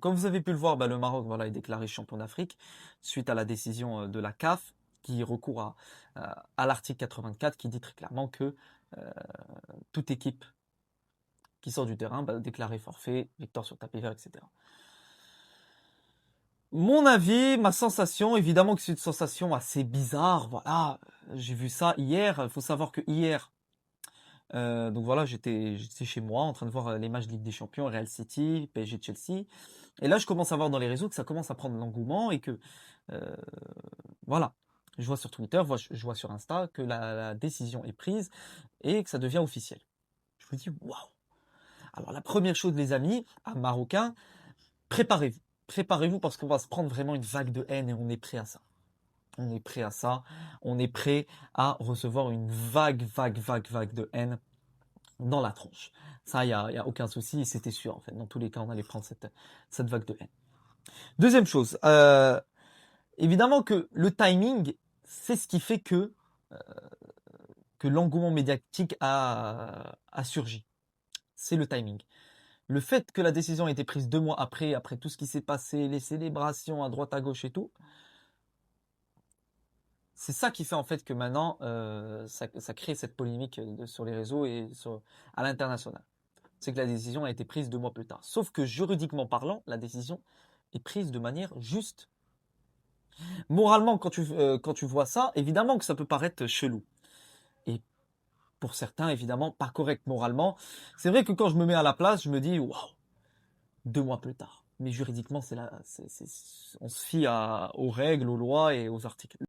comme vous avez pu le voir, le Maroc voilà, est déclaré champion d'Afrique suite à la décision de la CAF qui recourt à l'article 84 qui dit très clairement que toute équipe qui sort du terrain déclarer forfait, victoire sur tapis vert, etc. Mon avis, ma sensation, évidemment que c'est une sensation assez bizarre, voilà, j'ai vu ça hier, il faut savoir que hier, donc voilà, j'étais chez moi en train de voir les matchs de Ligue des Champions, Real City, PSG Chelsea, et là je commence à voir dans les réseaux que ça commence à prendre l'engouement et que, euh, voilà, je vois sur Twitter, je vois sur Insta que la décision est prise et que ça devient officiel. Je me dis, waouh! Alors la première chose les amis, à Marocains, préparez-vous. Préparez-vous parce qu'on va se prendre vraiment une vague de haine et on est prêt à ça. On est prêt à ça. On est prêt à recevoir une vague de haine dans la tronche. Ça, y a aucun souci et c'était sûr en fait. Dans tous les cas, on allait prendre cette vague de haine. Deuxième chose, évidemment que le timing, c'est ce qui fait que l'engouement médiatique a surgi. C'est le timing. Le fait que la décision ait été prise 2 mois après tout ce qui s'est passé, les célébrations à droite à gauche et tout, c'est ça qui fait en fait que maintenant ça crée cette polémique sur les réseaux et à l'international. C'est que la décision a été prise 2 mois plus tard. Sauf que juridiquement parlant, la décision est prise de manière juste. Moralement, quand tu vois ça, évidemment que ça peut paraître chelou. Et pour certains, évidemment, pas correct moralement. C'est vrai que quand je me mets à la place, je me dis, waouh, 2 mois plus tard. Mais juridiquement, on se fie aux règles, aux lois et aux articles.